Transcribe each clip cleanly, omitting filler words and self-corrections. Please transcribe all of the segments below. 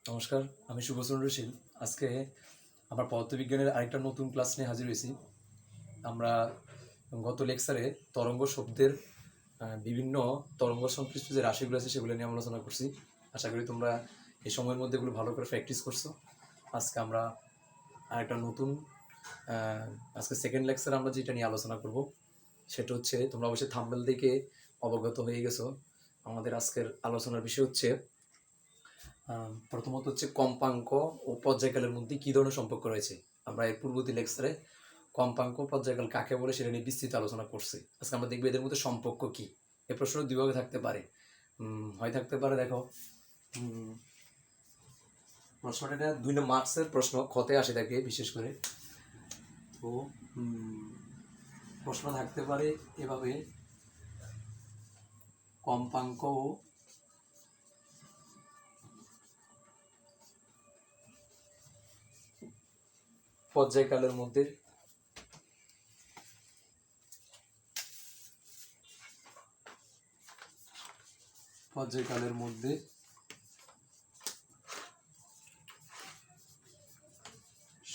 নমস্কার, আমি শুভচন্দ্র শীল। আজকে আমরা পদার্থবিজ্ঞানের আরেকটা নতুন ক্লাস নিয়ে হাজির হয়েছি। আমরা গত লেকচারে তরঙ্গ শব্দের বিভিন্ন তরঙ্গ সংশ্লিষ্ট যে রাশিগুলো আছে সেগুলো নিয়ে আলোচনা করছি। আশা করি তোমরা এই সময়ের মধ্যে এগুলো ভালো করে প্র্যাকটিস করছো। আজকে আমরা আরেকটা নতুন আজকে সেকেন্ড লেকচারে আমরা যেটা নিয়ে আলোচনা করব সেটা হচ্ছে, তোমরা অবশ্যই থাম্বনেল দেখে অবগত হয়ে গেছো। আমাদের আজকের আলোচনার বিষয় হচ্ছে প্রথমত হচ্ছে কম্পাঙ্ক ও পর্যায়কালের মধ্যে কী ধরনের সম্পর্ক রয়েছে। আমরা এর পূর্ববর্তী লেকচারে কম্পাঙ্ক পর্যায়কাল কাকে বলে সেটা নিয়ে বিস্তৃত আলোচনা করছি। আজকে আমরা দেখবো এদের মধ্যে সম্পর্ক কী। এ প্রশ্ন দুইভাবে থাকতে পারে, হয় থাকতে পারে, দেখো প্রশ্নটা এটা 2 মার্কসের প্রশ্ন, ক্ষতে আসে থাকে বিশেষ করে। তো প্রশ্ন থাকতে পারে এভাবে: কম্পাঙ্ক ও পর্যায়কালের মধ্যে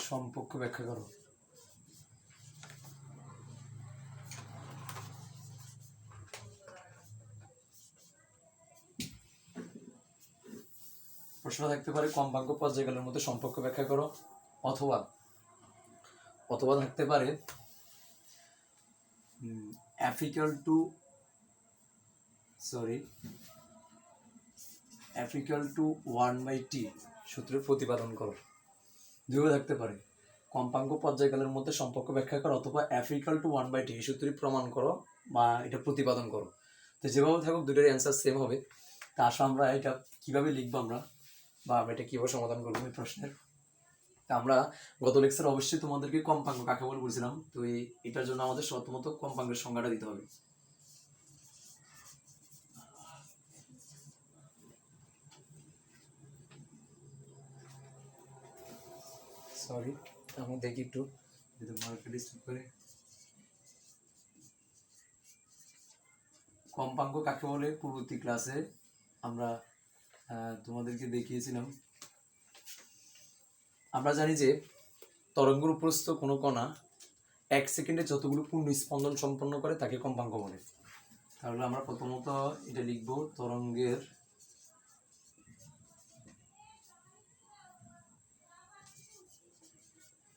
সম্পর্ক ব্যাখ্যা করো। প্রশ্ন থাকতে পারে কম্পাঙ্ক পর্যায়কালের মধ্যে সম্পর্ক ব্যাখ্যা করো, অথবা অথবা থাকতে পারে f equal to f equal to 1/t সূত্রের প্রতিপাদন করো। দুইভাবে থাকতে পারে, কম্পাঙ্ক পর্যায়কালের মধ্যে সম্পর্ক ব্যাখ্যা করো অথবা f equal to 1/t এই সূত্রটি প্রমাণ করো বা এটা প্রতিপাদন করো। তো যেভাবে থাকুক দুটোর অ্যান্সার সেম হবে। তা আসলে আমরা এটা কিভাবে লিখবো আমরা এটা কীভাবে সমাধান করবো এই প্রশ্নের। তা আমরা গত লেকচারে অবশ্যই তোমাদেরকে কম্পাঙ্ক কাকে বলে বলছিলাম। তো এটার জন্য আমাদের প্রথমত কম্পাঙ্কের সংজ্ঞাটা দিতে হবে। সরি, আমি দেখি একটু যদি মার্কেট ডিস্টার্ব করে। কম্পাঙ্ক কাকে বলে পূর্ববর্তী ক্লাসে আমরা তোমাদেরকে দেখিয়েছিলাম। আমরা জানি যে তরঙ্গের উপরস্থ কোনো কণা 1 সেকেন্ডে যতগুলো পূর্ণ স্পন্দন সম্পন্ন করে তাকে কম্পাঙ্ক বলে। তাহলে আমরা প্রথমত এটা লিখব, তরঙ্গের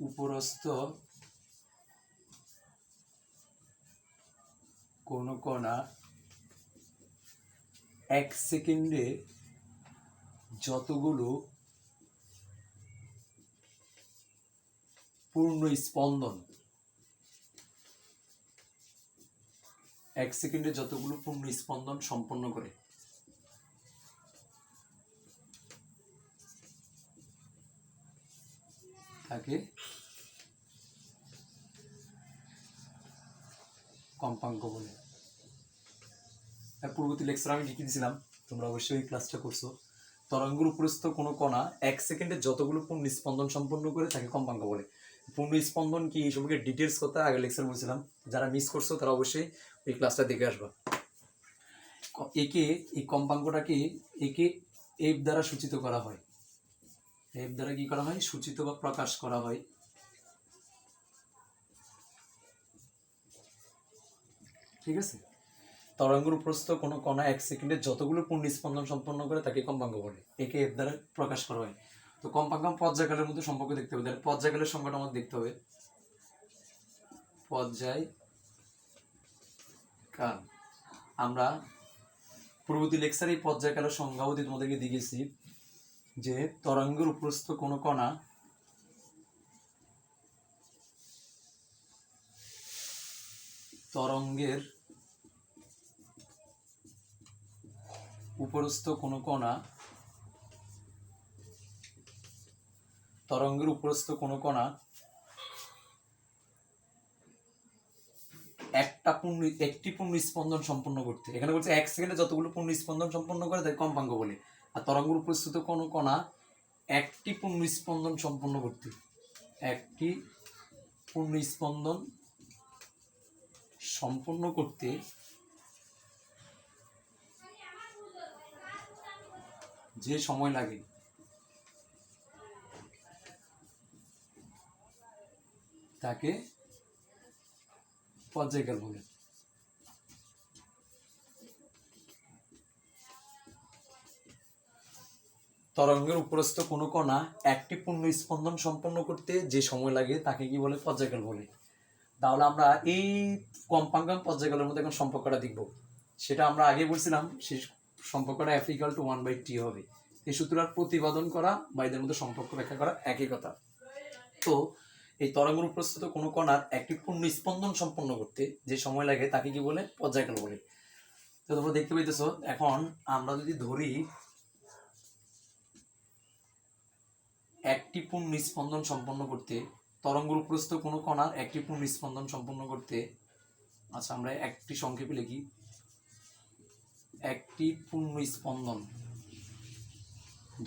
উপরস্থ কোনো কণা 1 সেকেন্ডে যতগুলো পূর্ণ স্পন্দন 1 সেকেন্ডে যতগুলো পূর্ণ স্পন্দন সম্পন্ন করে তাকে কম্পাঙ্ক বলে। পূর্ববর্তী লেকচার আমি লিখে দিয়েছিলাম, তোমরা অবশ্যই এই ক্লাসটা করছো। তরঙ্গের উপরস্থ কোনো কণা 1 সেকেন্ডে যতগুলো পূর্ণ স্পন্দন সম্পন্ন করে তাকে কম্পাঙ্ক বলে। পূর্ণ স্পন্দন কি এই সম্পর্কে ডিটেলস কথা আগে লেকচার বলছিলাম, যারা মিস করছো তারা অবশ্যই এই ক্লাসটা দেখে আসবা। একে এই কম্পাঙ্কটাকে একে এফ দ্বারা সূচিত করা হয়। এফ দ্বারা কি করা হয়? সূচিত বা প্রকাশ করা হয়। ঠিক আছে, তরঙ্গের উপরস্থ কোনো কণা 1 সেকেন্ডে যতগুলো পূর্ণ স্পন্দন সম্পন্ন করে তাকে কম্পাঙ্ক বলে, একে এফ দ্বারা প্রকাশ করা হয়। তো কম্পাঙ্ক পর্যায়কালের মধ্যে সম্পর্ক দেখতে হবে, তাহলে পর্যায়কালের সংখ্যাটা আমাদের দেখতে হবে। পর্যায়কাল, আমরা পূর্ববর্তী লেকচারে এই পর্যায়কালের সংজ্ঞাও তোমাদেরকে দিয়েছি যে তরঙ্গের উপরস্থ কোনো কণা তরঙ্গের উপরস্থ কোনো কণা একটি পূর্ণ স্পন্দন সম্পন্ন করতে, এখানে বলছে 1 সেকেন্ডে যতগুলো পূর্ণ স্পন্দন সম্পন্ন করে তাই কম্পাঙ্ক বলে। আর তরঙ্গের উপস্থিত কোনো কণা একটি পূর্ণ স্পন্দন সম্পন্ন করতে, একটি পূর্ণ স্পন্দন সম্পন্ন করতে যে সময় লাগে তাকে পর্যায়কাল বলে। তরঙ্গের উপরস্থ কোনো কণা একটি পূর্ণ স্পন্দন সম্পন্ন করতে যে সময় লাগে তাকে কি বলে? পর্যায়কাল বলে। তাহলে আমরা এই কম্পাঙ্কাম পর্যায়কালের মধ্যে এখন সম্পর্কটা দেখব। সেটা আমরা আগে বলছিলাম, সেই সম্পর্কটা F=1/T হবে। এই সূত্রটার প্রতিপাদন করা বা এদের মধ্যে সম্পর্ক ব্যাখ্যা করা একই কথা। তো এই তরঙ্গের উপস্থিত কোনো কণার একটি পূর্ণ স্পন্দন সম্পন্ন করতে যে সময় লাগে তাকে কি বলে? পর্যায়কাল বলে। তো তোমরা দেখতে পাইতেছো, এখন আমরা যদি ধরি একটি পূর্ণ স্পন্দন সম্পন্ন করতে, তরঙ্গের উপস্থিত কোনো কণার একটি পূর্ণ স্পন্দন সম্পন্ন করতে, আচ্ছা আমরা একটি সংক্ষেপে লিখি, একটি পূর্ণ স্পন্দন,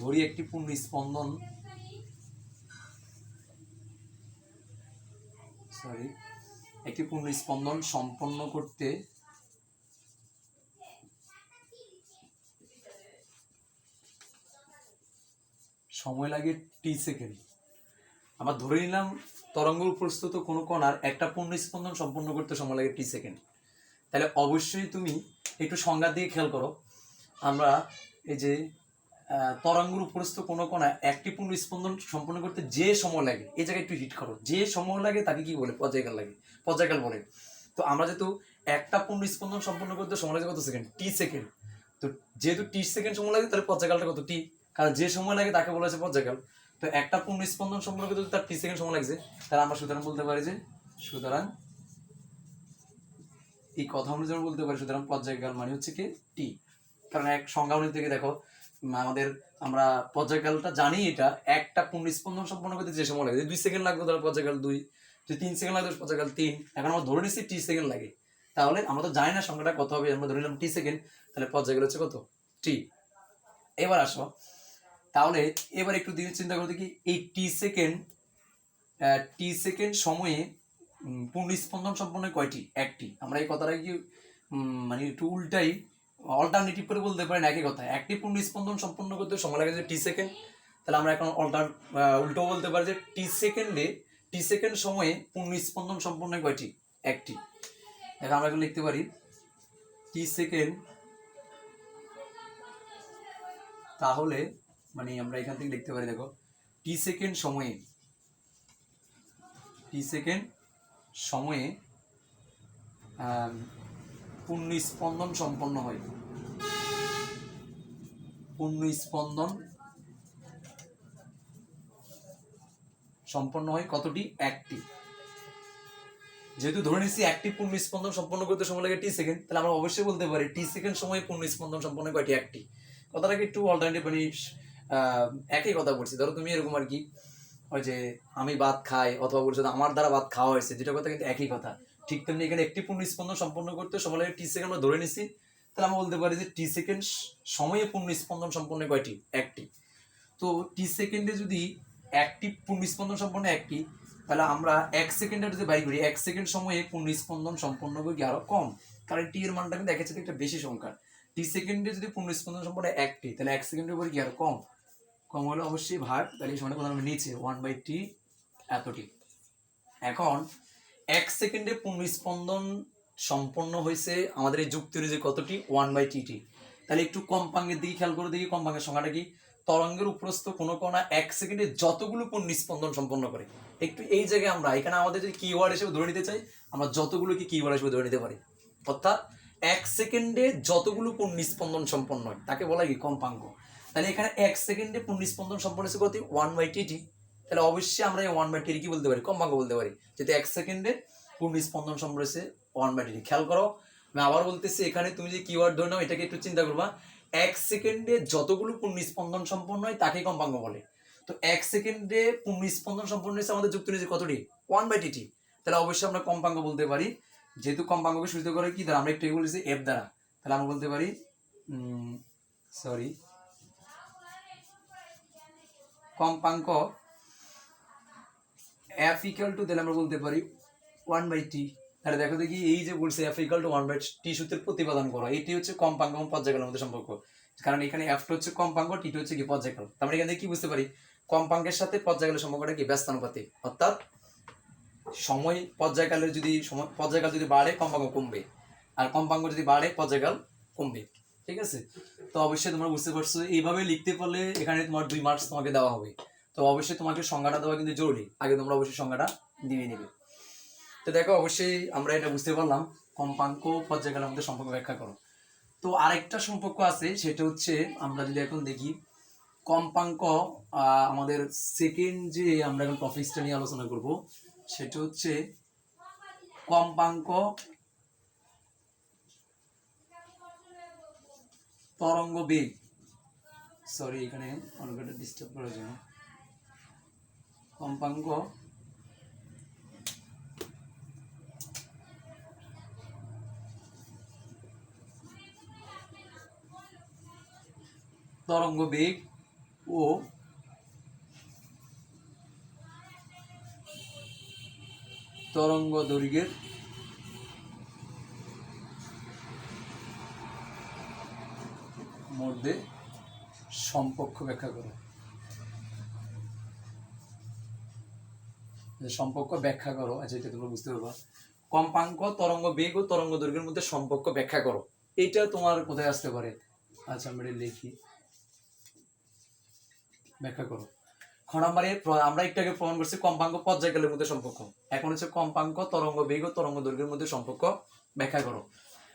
ধরি একটি পূর্ণ স্পন্দন, একটি পূর্ণ স্পন্দন সম্পন্ন করতে সময় লাগে টি সেকেন্ড। আবার ধরে নিলাম তরঙ্গের উপস্থিত কোনো কণার একটা পূর্ণ স্পন্দন সম্পন্ন করতে সময় লাগে টি সেকেন্ড। তাহলে অবশ্যই তুমি একটু সংজ্ঞা দিয়ে খেয়াল করো, আমরা এই যে তরঙ্গের উপস্থিত কোনো কণা একটি পূর্ণ স্পন্দন সম্পন্ন করতে যে সময় লাগে, এই জায়গায় একটু হিট করো, যে সময় লাগে তাকে কি বলে? পর্যায়কাল লাগে, পর্যায়কাল বলে। তো আমরা যেহেতু একটা পূর্ণ স্পন্দন সম্পন্ন করতে সময় লাগে কত সেকেন্ড? টি সেকেন্ড। তো যেহেতু টি সেকেন্ড সময় লাগে তাহলে পর্যায়কালটা কত? টি। কারণ যে সময় লাগে তাকে বলা হয়েছে পর্যায়কাল। তো একটা পূর্ণ স্পন্দন সম্পন্ন করতে তার টি সেকেন্ড সময় লাগছে, তাহলে আমরা সুতরাং বলতে পারি যে, সুতরাং এই কথা অনুযায়ী বলতে পারি সুতরাং পর্যায়কাল মানে হচ্ছে কি? টি। কারণ এক সংজ্ঞা অনুযায়ী থেকে দেখো, আমাদের আমরা পর্যায়কালটা জানি, এটা একটা পূর্ণ স্পন্দন সম্পন্ন করতে যে সময় লাগে, 2 সেকেন্ড লাগবে তাহলে পর্যায়কাল 2, যদি 3 সেকেন্ড লাগবে পর্যায়কাল 3। এখন আমরা ধরে নিচ্ছি টি সেকেন্ড লাগে, তাহলে আমরা তো জানি না সংখ্যাটা কত হবে, আমরা ধরে নিলাম টি সেকেন্ড, তাহলে পর্যায়কাল হচ্ছে কত? টি। এবার আসো, তাহলে এবার একটু দিকে চিন্তা করতে কি, এই টি সেকেন্ড সময়ে পূর্ণ স্পন্দন সম্পন্ন কয়টি? একটি। আমরা এই কথাটা কি মানে একটু উল্টাই অল্টারনেটিভ করে বলতে পারি না, একই কথা। একটি পূর্ণ স্পন্দন সম্পন্ন করতে সময় লাগে যে টি সেকেন্ড, তাহলে আমরা এখন উল্টো বলতে পারি যে টি সেকেন্ড সময়ে পূর্ণ স্পন্দন সম্পন্ন কয়টি? একটি। এখন আমরা এখন লিখতে পারি টি সেকেন্ড, তাহলে মানে আমরা এখান থেকে লিখতে পারি, দেখো টি সেকেন্ড সময়ে পূর্ণ স্পন্দন সম্পন্ন হয়, পূর্ণ স্পন্দন সম্পন্ন হয় কতটি? একটি। যেহেতু ধরে নিচ্ছি একটি পূর্ণ স্পন্দন সম্পন্ন করতে সময় লাগে টি সেকেন্ড, তাহলে আমরা অবশ্যই বলতে পারি টি সেকেন্ড সময়ে পূর্ণ স্পন্দন সম্পন্ন কয়টি? একটি। কথাটাকে একটু অল্টারনেটিভ মানে একই কথা বলছি। ধরো তুমি এরকম আর কি, ওই যে আমি ভাত খাই, অথবা বলছো আমার দ্বারা ভাত খাওয়া হয়েছে, যেটা কথা কিন্তু একই কথা। ঠিক তেমনি এখানে একটি পূর্ণ স্পন্দন সম্পন্ন করতে সময় লাগে টি সেকেন্ড, আমরা ধরে নিচ্ছি, তাহলে আমরা বলতে পারি যে টি সেকেন্ড সময়ে পূর্ণ স্পন্দন সম্পন্ন কয়টি? একটি। তো টি সেকেন্ডে যদি একটি পূর্ণ স্পন্দন সম্পন্ন একটি, তাহলে আমরা 1 সেকেন্ডে যদি বাই করি, 1 সেকেন্ড সময়ে পূর্ণ স্পন্দন সম্পন্ন করি আরো কম, কারণ টি এর মানটা কিন্তু একের সাথে একটা বেশি সংখ্যা। টি সেকেন্ডে যদি পূর্ণ স্পন্দন সম্পন্ন একটি, তাহলে 1 সেকেন্ডের উপরে কি আরো কম, কম হলে অবশ্যই ভাগ, তাহলে এই সময়টা আমরা নিচে 1/t এতটি। এখন 1 সেকেন্ডে পূর্ণ স্পন্দন সম্পন্ন হয়েছে আমাদের এই যুক্তি অনুযায়ী কতটি? 1/tt। তাহলে একটু কম্পাঙ্কের দিকে খেয়াল করে দেখি, কম্পাঙ্কের সংখ্যাটা কি? তরঙ্গের উপরস্থ কোনো কণা 1 সেকেন্ডে যতগুলো পূর্ণ স্পন্দন সম্পন্ন করে, একটু এই জায়গায় আমরা এখানে আমাদের যদি কিওয়ার্ড হিসেবে ধরে নিতে চাই, আমরা যতগুলো কি কিওয়ার্ড হিসেবে ধরে নিতে পারি, অর্থাৎ 1 সেকেন্ডে যতগুলো পূর্ণ স্পন্দন সম্পন্ন হয় তাকে বলা কি? কম্পাঙ্ক। তাহলে এখানে 1 সেকেন্ডে পূর্ণ স্পন্দন সম্পন্ন হয়েছে কত? 1/tt। তাহলে অবশ্যই আমরা এই 1/t কি বলতে পারি? কম্পাঙ্ক বলতে পারি, যেহেতু 1 সেকেন্ডে পূর্ণ স্পন্দন সম্পন্ন হয়েছে 1/t। খেয়াল করো, আমি আবার বলতেছি, এখানে তুমি যে কিওয়ার্ড ধরে নাও এটাকে একটু চিন্তা করবা, 1 সেকেন্ডে যতগুলো পূর্ণ স্পন্দন সম্পন্ন হয় তাকে কম্পাঙ্ক বলে। তো 1 সেকেন্ডে পূর্ণ স্পন্দন সম্পন্ন হয়েছে আমাদের যুক্তি নিয়েছে কতটি? 1/tt। তাহলে অবশ্যই আমরা কম্পাঙ্ক বলতে পারি, যেহেতু কম্পাঙ্ককে সূচিত করে কি দ্বারা? আমরা একটু বলেছি এফ দ্বারা, তাহলে আমরা বলতে পারি কম্পাঙ্ক এফ ইকুয়াল টু, তাহলে আমরা বলতে পারি 1/t। তাহলে দেখো দেখি, এই যে বলছে এফ ইকুয়াল টু 1/t সূত্রের প্রতিপাদন করো, এটি হচ্ছে কম্পাঙ্ক এবং পর্যায়কালের মধ্যে সম্পর্ক। কারণ এখানে এফটা হচ্ছে কম্পাঙ্ক, টিটা হচ্ছে কি? পর্যায়কাল। আমরা এখান থেকে কি বুঝতে পারি? কম্পাঙ্কের সাথে পর্যায়কালের সম্পর্কটা কি? ব্যস্তানুপাতিক। অর্থাৎ সময় পর্যায়কালের যদি পর্যায়কাল যদি বাড়ে কম্পাঙ্ক কমবে, আর কম্পাঙ্ক যদি বাড়ে পর্যায়কাল কমবে। ঠিক আছে, তো অবশ্যই তোমরা বুঝতে পারছো। এইভাবে লিখতে পারলে এখানে তোমার 2 মার্কস তোমাকে দেওয়া হবে। তো অবশ্যই তোমাকে সংজ্ঞাটা দেওয়া কিন্তু জরুরি, আগে তোমরা অবশ্যই সংজ্ঞাটা দিয়ে নেবে। তো দেখো অবশ্যই আমরা এটা বুঝতে পারলাম কম্পাঙ্ক পর্যায়কালের মধ্যে সম্পর্ক ব্যাখ্যা করো। তো আরেকটা সম্পর্ক আছে, সেটা হচ্ছে আমরা যদি এখন দেখি কম্পাঙ্ক, আমাদের সেকেন্ড যে আমরা এখন টপিকসটা নিয়ে আলোচনা করব সেটা হচ্ছে কম্পাঙ্ক তরঙ্গ বেগ। সরি, এখানে অনেকটা ডিস্টার্ব করার জন্য। কম্পাঙ্ক তরঙ্গ বেগ ও তরঙ্গ দৈর্ঘ্যের মধ্যে সম্পর্ক ব্যাখ্যা করো। সম্পর্ক ব্যাখ্যা করো, আচ্ছা এটা তোমরা বুঝতে পারবা। কম্পাঙ্ক তরঙ্গ বেগ ও তরঙ্গ দৈর্ঘ্যের মধ্যে সম্পর্ক ব্যাখ্যা করো, এটা তোমার কোথায় আসতে পারে? আচ্ছা আমরা লিখি, ব্যাখ্যা করো। খ নম্বরে আমরা একটু আগে প্রমাণ করছি কম্পাঙ্ক পর্যায়কালের মধ্যে সম্পর্ক, এখন হচ্ছে কম্পাঙ্ক তরঙ্গ বেগ ও তরঙ্গ দৈর্ঘ্যের মধ্যে সম্পর্ক ব্যাখ্যা করো।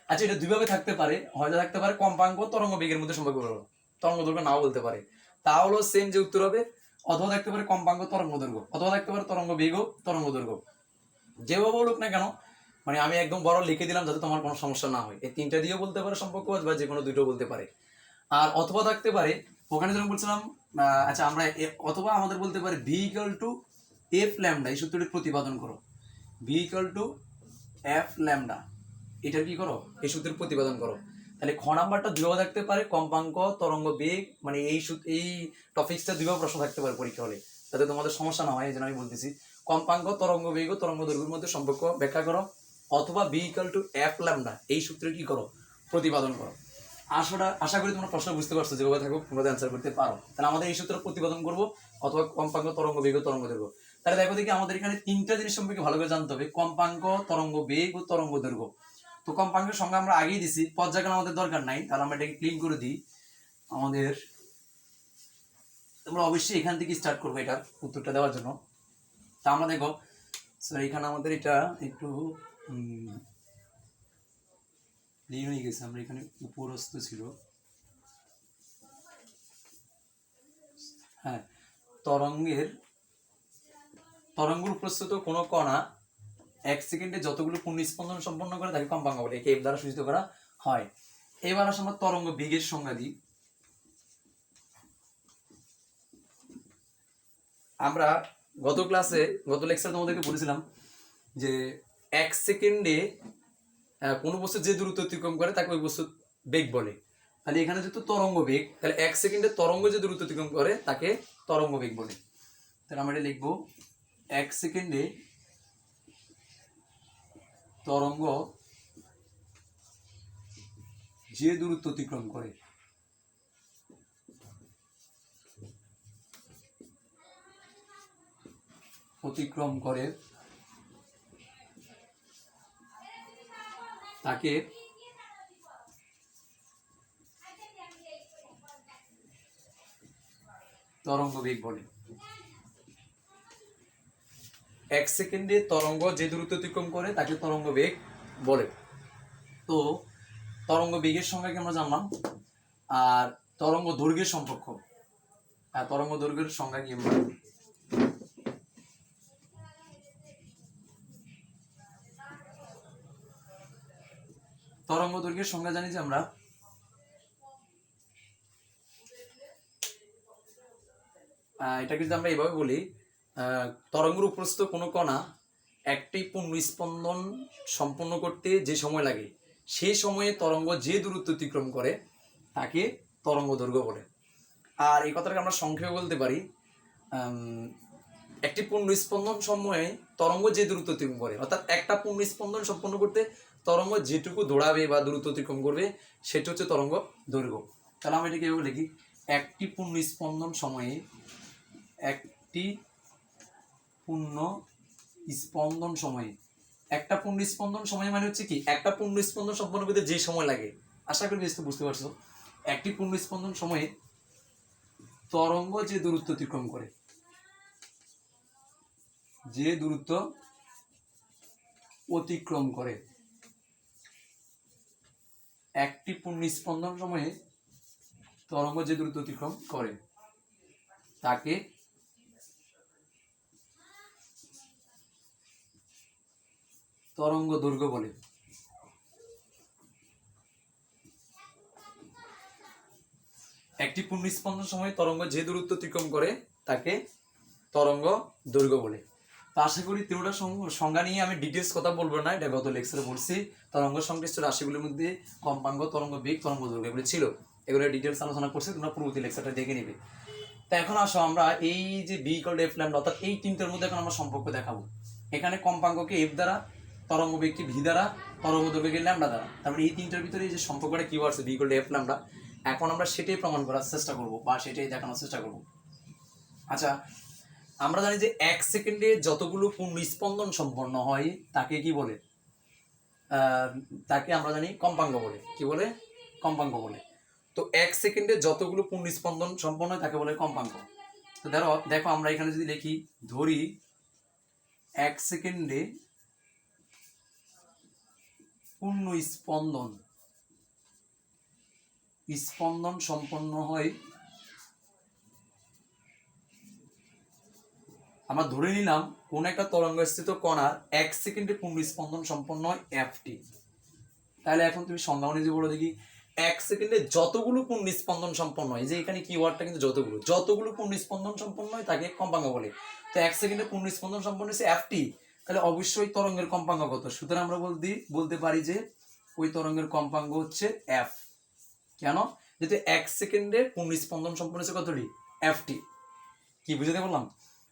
আচ্ছা এটা দুইভাবে থাকতে পারে, হয়তো থাকতে পারে কম্পাঙ্ক তরঙ্গ বেগের মধ্যে সম্পর্ক করো, তরঙ্গ দৈর্ঘ্য নাও বলতে পারে, তাহলে সেম যে উত্তর হবে। অথবা থাকতে পারে কম্পাঙ্ক তরঙ্গ দৈর্ঘ্য, অথবা থাকতে পারে তরঙ্গ বেগ ও তরঙ্গ দৈর্ঘ্য। যেভাবে বলুক না কেন, মানে আমি একদম বড় লিখে দিলাম যাতে তোমার কোনো সমস্যা না হয়। এই তিনটা দিয়েও বলতে পারে সম্পর্ক, বা যে কোনো দুটো বলতে পারে। আর অথবা থাকতে পারে ওখানে যেরকম বলছিলাম, আচ্ছা আমরা অথবা আমাদের বলতে পারে V equal to F lambda, এই সূত্রটি প্রতিপাদন করো। V equal to F lambda, এটা কি করো, এই সূত্রের প্রতিপাদন করো। তাহলে খ নাম্বারটা দুইভাবে থাকতে পারে, কম্পাঙ্ক তরঙ্গ বেগ, মানে এই টপিকসটা দুইভাবে প্রশ্ন থাকতে পারে পরীক্ষা হলে, যাতে তোমাদের সমস্যা না হয় এই জন্য আমি বলতেছি। কম্পাঙ্ক তরঙ্গ বেগ ও তরঙ্গ দৈর্ঘ্যের মধ্যে সম্পর্ক ব্যাখ্যা করো, অথবা V equal to F lambda, এই সূত্রে কি করো, প্রতিপাদন করো। আশা করি তোমরা প্রশ্ন বুঝতে পারছো, যেভাবে থাকুক তোমরা অ্যান্সার করতে পারো। তাহলে আমাদের এই সূত্র প্রতিপাদন করবো, অথবা কম্পাঙ্ক তরঙ্গ বেগ ও তরঙ্গ দৈর্ঘ্য। তাহলে দেখো দেখি আমাদের এখানে তিনটা জিনিস সম্পর্কে ভালো করে জানতে হবে, কম্পাঙ্ক তরঙ্গ বেগ ও তরঙ্গ দৈর্ঘ্য। তো কম্পাঙ্কের সংজ্ঞা আমরা আগেই দিছি, পর্যায়কাল আমাদের দরকার নাই, তাহলে আমরা এটাকে ক্লিন করে দিই। আমাদের তোমরা অবশ্যই এখান থেকে স্টার্ট করবো এটার উত্তরটা দেওয়ার জন্য। তা আমরা দেখো স্যার এখানে আমাদের এটা একটু লিন হয়ে গেছে, আমরা এখানে উপরস্থ ছিল। হ্যাঁ, তরঙ্গের উপস্থিত কোনো কণা 1 সেকেন্ডে যতগুলো পূর্ণস্পন্দন সম্পন্ন করে তাকে কম্পাঙ্ক বলে, একে এফ দ্বারা সূচিত করা হয়। এবার আসলে আমরা তরঙ্গ বেগের সংজ্ঞা দিই। আমরা গত লেকচারে তোমাদেরকে বলেছিলাম যে 1 সেকেন্ডে কোনো বস্তু যে দূরত্ব অতিক্রম করে তাকে ওই বস্তু বেগ বলে। তাহলে এখানে যেহেতু তরঙ্গ বেগ, তাহলে 1 সেকেন্ডে তরঙ্গ যে দূরত্ব অতিক্রম করে তাকে তরঙ্গ বেগ বলে। তাহলে আমরা এটা লিখবো, 1 সেকেন্ডে তরঙ্গ যে দূরত্ব অতিক্রম করে তাকে তরঙ্গ বেগ বলে। 1 সেকেন্ডে তরঙ্গ যে দূরত্ব অতিক্রম করে তাকে তরঙ্গ বেগ বলে। তো তরঙ্গ বেগের সংজ্ঞা কি আমরা জানলাম, আর তরঙ্গ দৈর্ঘ্যের সম্পর্ক, তরঙ্গ দৈর্ঘ্যের সংজ্ঞা কি আমরা তরঙ্গ দৈর্ঘ্যের সংজ্ঞা জানি যে আমরা এটাকে যদি আমরা এইভাবে বলি, তরঙ্গের উপস্থিত কোনো কণা একটি পূর্ণস্পন্দন সম্পন্ন করতে যে সময় লাগে সেই সময়ে তরঙ্গ যে দূরত্ব অতিক্রম করে তাকে তরঙ্গ দৈর্ঘ্য বলে। আর এই কথাটাকে আমরা সংক্ষেপে বলতে পারি, একটি পূর্ণস্পন্দন সময়ে তরঙ্গ যে দূরত্ব অতিক্রম করে, অর্থাৎ একটা পূর্ণস্পন্দন সম্পন্ন করতে তরঙ্গ যেটুকু দৌড়াবে বা দূরত্ব অতিক্রম করবে সেটা হচ্ছে তরঙ্গ দৈর্ঘ্য। তাহলে আমরা এটাকে এভাবে লিখি, একটি পূর্ণ স্পন্দন সময়ে, একটা পূর্ণ স্পন্দন সময় মানে হচ্ছে কি, একটা পূর্ণ স্পন্দন সম্পন্ন করতে যে সময় লাগে, আশা করি বুঝতে পারছো। একটি পূর্ণ স্পন্দন সময়ে তরঙ্গ যে দূরত্ব অতিক্রম করে, যে দূরত্ব অতিক্রম করে, একটি পূর্ণ স্পন্দন সময়ে তরঙ্গ যে দূরত্ব অতিক্রম করে তাকে তরঙ্গ দৈর্ঘ্য বলে। একটি পূর্ণ স্পন্দন সময়ে তরঙ্গ যে দূরত্ব অতিক্রম করে তাকে তরঙ্গ দৈর্ঘ্য বলে। তো আশা করি তিনটা সংজ্ঞা নিয়ে আমি ডিটেলস কথা বলবো না, এটা গত লেকচারে বলছি। তরঙ্গ সংশ্লিষ্ট রাশিগুলির মধ্যে কম্পাঙ্ক, তরঙ্গ বেগ, তরঙ্গ দৈর্ঘ্য এগুলো ছিল, এগুলো ডিটেলস আলোচনা করছি, তোমরা পূর্ববর্তী লেকচারটা দেখে নিবে। তো এখন আসো আমরা এই যে V equal to F lambda, অর্থাৎ এই তিনটার মধ্যে এখন আমরা সম্পর্ক দেখাবো। এখানে কম্পাঙ্ককে এফ দ্বারা, তরঙ্গ বেগকে ভি দ্বারা, তরঙ্গ দৈর্ঘ্যকে ল্যামডা দ্বারা। তারপরে এই তিনটার ভিতরে যে সম্পর্কটা কি আছে V equal to F lambda, এখন আমরা সেটাই প্রমাণ করার চেষ্টা করব বা সেটাই দেখানোর চেষ্টা করব। আচ্ছা, আমরা জানি যে 1 সেকেন্ডে যতগুলো পূর্ণ স্পন্দন সম্পন্ন হয় তাকে কি বলে, তাকে আমরা জানি কম্পাঙ্ক বলে। কি বলে? কম্পাঙ্ক বলে। তো 1 সেকেন্ডে যতগুলো পূর্ণ স্পন্দন সম্পন্ন হয় তাকে বলে কম্পাঙ্ক। তো দেখো আমরা এখানে যদি লিখি, ধরি 1 সেকেন্ডে পূর্ণ স্পন্দন সম্পন্ন হয়, আমরা ধরে নিলাম কোন একটা তরঙ্গস্থিত কণার 1 সেকেন্ডে পূর্ণ স্পন্দন সম্পন্ন হয় এফটি। তাহলে এখন তুমি সংজ্ঞা অনুযায়ী বলো দেখি, 1 সেকেন্ডে যতগুলো পূর্ণ স্পন্দন সম্পন্ন হয়, যে এখানে কিওয়ার্ডটা কিন্তু যতগুলো পূর্ণ স্পন্দন সম্পন্ন হয় তাকে কম্পাঙ্ক বলে। তো 1 সেকেন্ডে পূর্ণ স্পন্দন সম্পন্ন হচ্ছে এফটি, তাহলে অবশ্যই তরঙ্গের কম্পাঙ্ক কত? সুতরাং আমরা বলতে পারি যে ওই তরঙ্গের কম্পাঙ্ক হচ্ছে এফ। কেন? যেহেতু 1 সেকেন্ডে পূর্ণ স্পন্দন সম্পন্ন হচ্ছে কতটি? এফটি। কি বুঝাতে বললাম?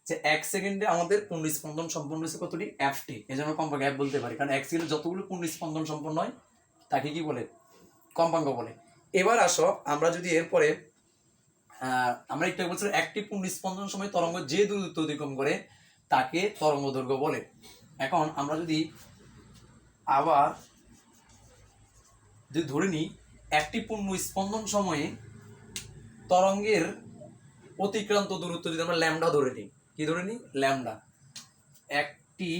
যে 1 সেকেন্ডে আমাদের পূর্ণ স্পন্দন সম্পন্ন হচ্ছে কতটি? এফটি। এজন্য কম্পাঙ্ক এফ বলতে পারি, কারণ 1 সেকেন্ডে যতগুলো পূর্ণ স্পন্দন সম্পন্ন হয় তাকে কি বলে? কম্পাঙ্ক বলে। এবার আসো আমরা যদি এরপরে আমরা একটু বলছিলাম একটি পূর্ণ স্পন্দন সময় তরঙ্গ যে দূরত্ব অতিক্রম করে তাকে তরঙ্গ দৈর্ঘ্য বলে। এখন আমরা যদি আবার ধরে নিই, একটি পূর্ণ স্পন্দন সময়ে তরঙ্গের অতিক্রান্ত দূরত্ব যদি আমরা ল্যামডা ধরে নিই, কি ধরে নিই? ল্যামডা। একটি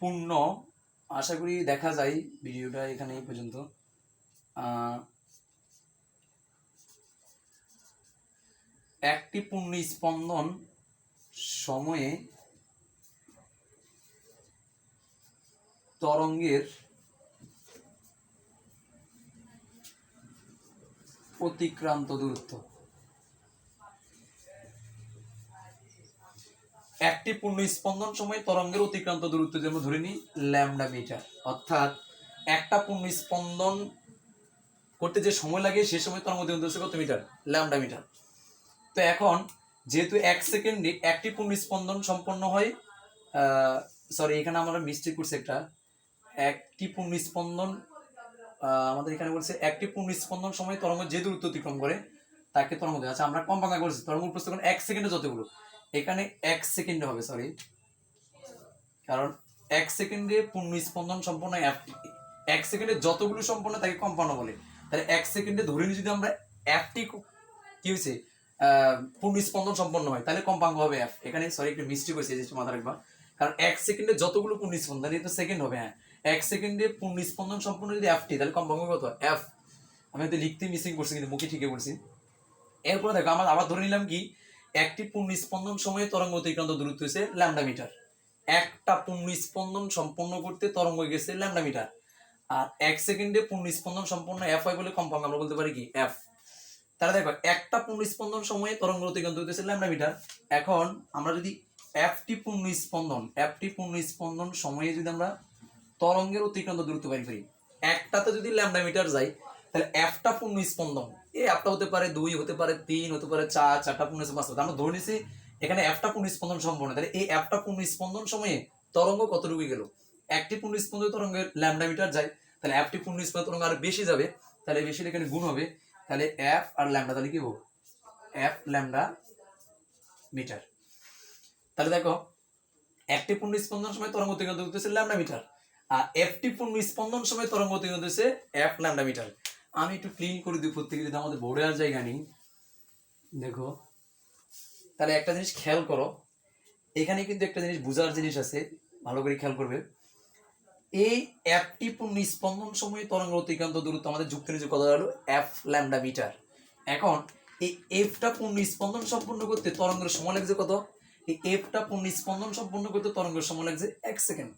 পূর্ণ, আশা করি দেখা যায় ভিডিওটা এখানে এই পর্যন্ত। একটি পূর্ণ স্পন্দন সময়ে তরঙ্গের অতিক্রান্ত দূরত্ব, একটি পূর্ণ স্পন্দন সময়ে তরঙ্গের অতিক্রান্ত দূরত্ব যদি আমরা ধরে নিই ল্যামডা মিটার, অর্থাৎ একটা পূর্ণ স্পন্দন করতে যে সময় লাগে সে সময় তরঙ্গ দৈর্ঘ্য হচ্ছে কত মিটার? Lambda metre. তো এখন যেহেতু 1 সেকেন্ডে একটি পূর্ণ স্পন্দন সম্পন্ন হয়, সরি এখানে আমরা মিস্টেক করছি একটা, একটি পূর্ণ স্পন্দন আমাদের এখানে বলছে একটি পূর্ণ স্পন্দন সময় তরঙ্গ যে দূরত্ব অতিক্রম করে তাকে তরঙ্গ দৈর্ঘ্য। আচ্ছা, আমরা কম্পাঙ্ক করছি তরঙ্গ প্রস্থ 1 সেকেন্ডে যতগুলো, এখানে 1 সেকেন্ডে হবে, সরি, কারণ 1 সেকেন্ডে পূর্ণ স্পন্দন সম্পন্ন 1 সেকেন্ডে যতগুলো সম্পন্ন তাকে কম্পাঙ্ক বলে। তাহলে 1 সেকেন্ডে ধরে নিই যদি আমরা এফটি কি হয়েছে পূর্ণ স্পন্দন সম্পন্ন হয় তাহলে কম্পাঙ্ক হবে এফ। এখানে সরি একটু মিস্টেক হয়েছে, যেটা মাথা রাখবা, কারণ 1 সেকেন্ডে যতগুলো পূর্ণ স্পন্দন, এটা সেকেন্ড হবে, হ্যাঁ 1 সেকেন্ডে পূর্ণ স্পন্দন সম্পন্ন যদি এফটি তাহলে কম্পাঙ্ক কত? এফ। আমি হয়তো লিখতে মিসিং করছি কিন্তু মুখে ঠিকই বলছি। এরপরে দেখো আমরা আবার ধরে নিলাম কি, একটি পূর্ণ স্পন্দন সময়ে তরঙ্গ অতিক্রান্ত দূরত্ব হচ্ছে ল্যামডা মিটার। একটা পূর্ণ স্পন্দন সম্পন্ন করতে তরঙ্গ গেছে ল্যামডা মিটার, আর 1 সেকেন্ডে পূর্ণ স্পন্দন সম্পন্ন এফ হয় বলে কম্পাঙ্ক আমরা বলতে পারি কি? এফ। তাহলে দেখো একটা পূর্ণ স্পন্দন সময়ে তরঙ্গ অতিক্রান্ত হচ্ছে ল্যামডা মিটার। এখন আমরা যদি এফটি পূর্ণ স্পন্দন সময়ে যদি আমরা তরঙ্গের অতিক্রান্ত দূরত্ব বের করি, একটাতে যদি ল্যামডা মিটার যায় তাহলে এফটা পূর্ণ স্পন্দন, এই এফটা হতে পারে 2, হতে পারে 3, হতে পারে 4, 4টা পূর্ণ স্পন্দন, আমরা ধরে নিছি এখানে এফটা পূর্ণ স্পন্দন সম্পন্ন। তাহলে এই এফটা পূর্ণ স্পন্দন সময়ে তরঙ্গ কতটুকু গেল? একটি পূর্ণ স্পন্দন তরঙ্গের ল্যামডা মিটার যায়, তাহলে এফটি পূর্ণ স্পন্দন তরঙ্গ আরো বেশি যাবে, তাহলে বেশি এখানে গুণ হবে, তাহলে এফ আর ল্যামডা, তাহলে কি হবে? F lambda metre. তাহলে দেখো একটি পূর্ণ স্পন্দন সময় তরঙ্গ অতিক্রান্ত দূরত্ব হচ্ছে ল্যামডা মিটার, আর এফটি পূর্ণ স্পন্দন সময় তরঙ্গ অতিক্রান্ত হচ্ছে এফ ল্যামডা মিটার। আমি একটু ক্লিন করে দিই প্রত্যেকে, যদি আমাদের বোর্ডে আর জায়গা নেই। দেখো তাহলে একটা জিনিস খেয়াল করো, এখানে কিন্তু একটা জিনিস বোঝার জিনিস আছে, ভালো করে খেয়াল করবে। এই এফটি পূর্ণ স্পন্দন সময়ে তরঙ্গ অতিক্রান্ত দূরত্ব আমাদের যুক্ত নিচে কথা হলো এফ ল্যামডা মিটার। এখন এই এফটা পূর্ণ স্পন্দন সম্পূর্ণ করতে তরঙ্গের সময় লাগছে কত? এই এফটা পূর্ণ স্পন্দন সম্পূর্ণ করতে তরঙ্গের সময় লাগছে 1 সেকেন্ড।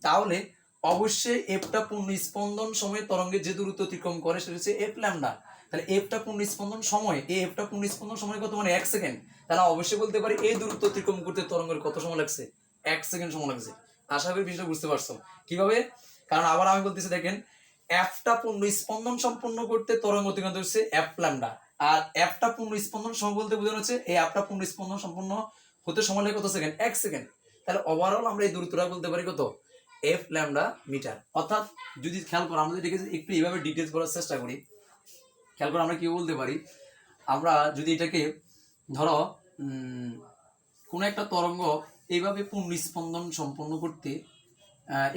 তাহলে অবশ্যই এফটা পূর্ণ স্পন্দন সময়ে তরঙ্গের যে দূরত্ব অতিক্রম করে সেটা হচ্ছে এফ ল্যামডা। তাহলে এফটা পূর্ণ স্পন্দন সময়, এই এফটা পূর্ণ স্পন্দন সময় কত, মানে 1 সেকেন্ড। তাহলে অবশ্যই বলতে পারি এই দূরত্ব অতিক্রম করতে তরঙ্গের কত সময় লাগছে? 1 সেকেন্ড সময় লাগছে। আশা করি বিষয়টা বুঝতে পারছো কিভাবে। কারণ আবার আমি বলতেছি, দেখেন এফটা পূর্ণ স্পন্দন সম্পূর্ণ করতে তরঙ্গ অতিক্রান্ত হচ্ছে এফ ল্যামডা, আর এফটা পূর্ণ স্পন্দন সময় বলতে বোঝানো হচ্ছে এই এফটা পূর্ণ স্পন্দন সম্পূর্ণ হতে সময় লাগে কত সেকেন্ড? 1 সেকেন্ড। তাহলে ওভারঅল আমরা এই দূরত্বটা বলতে পারি কত? F lambda metre. অর্থাৎ যদি খেয়াল করো, আমরা যদি একটু এইভাবে ডিটেলস করার চেষ্টা করি, খেয়াল করে আমরা কি বলতে পারি, আমরা যদি এটাকে ধরো কোনো একটা তরঙ্গ এইভাবে পূর্ণ স্পন্দন সম্পন্ন করতে,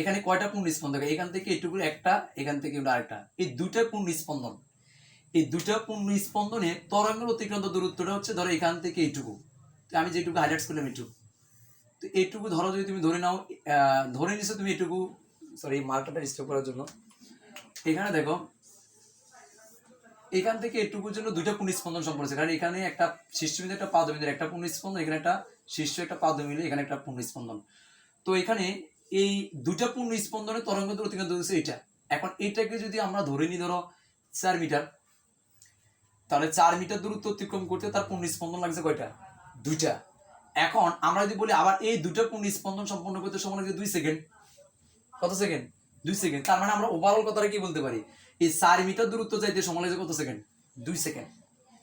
এখানে কয়টা পূর্ণ স্পন্দন, এখান থেকে এটুকু একটা, এখান থেকে আরেকটা, এই দুইটা পূর্ণ স্পন্দন, এই দুইটা পূর্ণ স্পন্দনে তরঙ্গের অতিক্রান্ত দূরত্বটা হচ্ছে ধরো এখান থেকে এইটুকু, আমি যেটুকু হাইলাইটস করলাম এইটুকু, তো এইটুকু ধরো যদি তুমি ধরে নাও, ধরে নিছো তুমি এটুকু, সরি মার্কারটা স্টপ করার জন্য, এখানে দেখো এখান থেকে এটুকুর জন্য দুইটা পূর্ণ স্পন্দন সম্পন্ন হচ্ছে, কারণ এখানে একটা শীর্ষবিন্দু একটা পাদবিন্দুর একটা পূর্ণ স্পন্দন, এখানে একটা শীর্ষ একটা পাদবিন্দু, এখানে একটা পূর্ণ স্পন্দন। তো এখানে এই দুইটা পূর্ণ স্পন্দনের তরঙ্গ দূরত্ব অতিক্রান্ত হচ্ছে এটা। এখন এটাকে যদি আমরা ধরে নিই ধরো 4 মিটার, তাহলে 4 মিটার দূরত্ব অতিক্রম করতে তার পূর্ণ স্পন্দন লাগছে কয়টা? দুইটা। এখন আমরা যদি বলি আবার এই দুটো পূর্ণ স্পন্দন সম্পন্ন করতে সময় লাগছে 2 সেকেন্ড। কত সেকেন্ড? 2 সেকেন্ড। তার মানে আমরা ওভারঅল কথাটা কি বলতে পারি, এই 4 মিটার দূরত্ব যাইতে সময় লাগছে কত সেকেন্ড? 2 সেকেন্ড।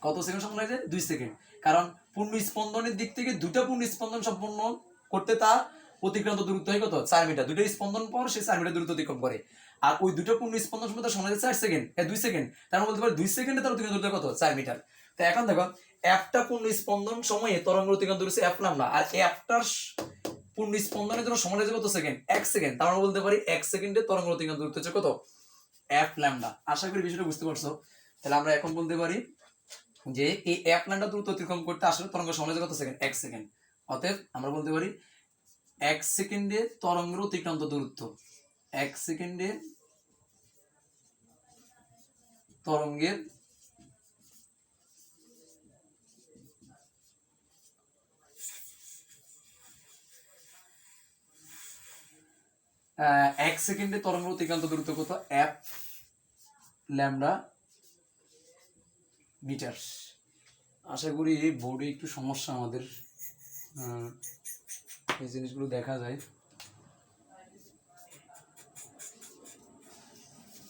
কত সেকেন্ড সময় লাগছে? 2 সেকেন্ড। কারণ পূর্ণ স্পন্দনের দিক থেকে দুটো পূর্ণ স্পন্দন সম্পন্ন করতে তার অতিক্রান্ত দূরত্ব হয় কত? 4 মিটার। দুটো স্পন্দন পর সে 4 মিটার দূরত্ব অতিক্রম করে, আর ওই দুটো পূর্ণ স্পন্দন সময় সময় লাগছে 4 সেকেন্ড, 2 সেকেন্ড। তার মানে বলতে পারি 2 সেকেন্ডে তার অতিক্রান্ত দূরত্ব কত? 4 মিটার। তো এখন দেখো একটা পূর্ণ স্পন্দন সময়ে তরঙ্গ অতিক্রান্ত দূরত্ব এফ ল্যামডা, আর একটার পূর্ণ স্পন্দনের জন্য সময় লাগছে কত সেকেন্ড? 1 সেকেন্ড। তার মানে বলতে পারি 1 সেকেন্ডে তরঙ্গ অতিক্রান্ত দূরত্ব হচ্ছে কত? F lambda. আশা করি বিষয়টা বুঝতে পারছো। তাহলে আমরা এখন বলতে পারি যে এই এফ ল্যামডা দূরত্ব অতিক্রম করতে আসলে তরঙ্গ সময় লাগছে কত সেকেন্ড? 1 সেকেন্ড। অতএব আমরা বলতে পারি 1 সেকেন্ডে তরঙ্গের অতিক্রান্ত দূরত্ব, 1 সেকেন্ডে তরঙ্গের এক সেকেন্ডে তরঙ্গের অতিক্রান্ত দূরত্ব কত? F lambda metre. আশা করি এই বোর্ডে একটু সমস্যা আমাদের, এই জিনিসগুলো দেখা যায়।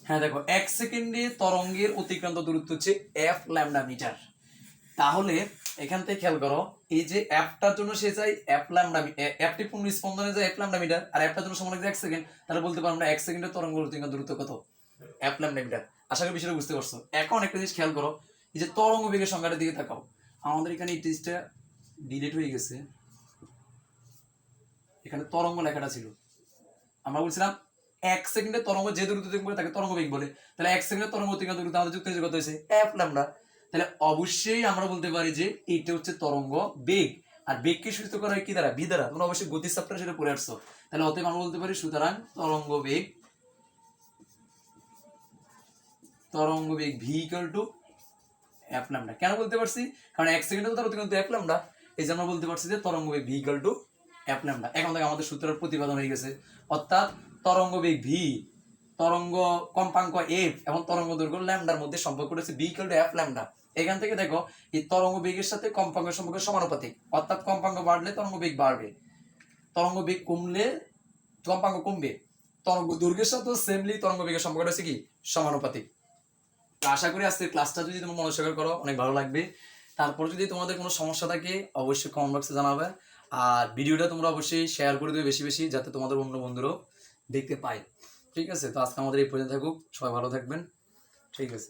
হ্যাঁ দেখো 1 সেকেন্ডে তরঙ্গের অতিক্রান্ত দূরত্ব হচ্ছে এফ ল্যামডা মিটার। তাহলে এখান থেকে খেয়াল করো, এই যে এফটার জন্য সে চাই এফ ল্যামডা, এফটি পূর্ণ স্পন্দনে যায় এফ ল্যামডা মিটার, আর এফটার জন্য সময় লাগছে 1 সেকেন্ড। তাহলে বলতে পারবো আমরা 1 সেকেন্ডে তরঙ্গের অতিক্রান্ত দূরত্ব কত? F lambda metre. আশা করি বিষয়টা বুঝতে পারছো। এখন একটা জিনিস খেয়াল করো, এই যে তরঙ্গ বেগের সংখ্যাটার দিকে তাকাও। আমাদের এখানে এই টেক্সটটা ডিলিট হয়ে গেছে, এখানে তরঙ্গ লেখাটা ছিল। আমরা বলছিলাম 1 সেকেন্ডে তরঙ্গ যে দূরত্ব অতিক্রম করে তাকে তরঙ্গ বেগ বলে। তাহলে 1 সেকেন্ডে তরঙ্গ অতিক্রান্ত দূরত্ব আমাদের যুক্ত কত হয়েছে? F lambda. তাহলে অবশ্যই আমরা বলতে পারি যে এইটা হচ্ছে তরঙ্গ বেগ, আর বেগকে সূচিত করা হয় কি দ্বারা? ভি দ্বারা। তোমরা অবশ্যই গতি চ্যাপ্টারে সেটা পড়ে আসছো। তাহলে অতএব আমরা বলতে পারি সুতরাং তরঙ্গ বেগ V equal to F lambda. কেন বলতে পারছি? কারণ 1 সেকেন্ডে তো তার অতিক্রান্ত এফ ল্যামডা, এই যে আমরা বলতে পারছি যে তরঙ্গ বেগ V equal to F lambda. এখন থেকে আমাদের সূত্রের প্রতিপাদন হয়ে গেছে। অর্থাৎ তরঙ্গ বেগ ভি, তরঙ্গ কম্পাঙ্ক এফ এবং তরঙ্গ দৈর্ঘ্য ল্যামডার মধ্যে সম্পর্ক রয়েছে V equal to F lambda. এখান থেকে দেখো এই তরঙ্গ বেগের সাথে কম্পাঙ্কের সম্পর্ক সমানুপাতিক, অর্থাৎ কম্পাঙ্ক বাড়লে তরঙ্গ বেগ বাড়বে, তরঙ্গ বেগ কমলে কম্পাঙ্ক কমবে। তরঙ্গ দৈর্ঘ্যের সাথে সেমলি তরঙ্গ বেগের সম্পর্ক রয়েছে কি? সমানুপাতিক। আশা করি আজকের ক্লাসটা যদি তোমরা মনোযোগ করো অনেক ভালো লাগবে। তারপর যদি তোমাদের কোনো সমস্যা থাকে অবশ্যই কমেন্ট বক্সে জানাবে, আর ভিডিওটা তোমরা অবশ্যই শেয়ার করে দেবে বেশি বেশি, যাতে তোমাদের অন্য বন্ধুরাও দেখতে পায়। ঠিক আছে, তো আজকে আমাদের এই পর্যন্ত থাকুক, সবাই ভালো থাকবেন। ঠিক আছে।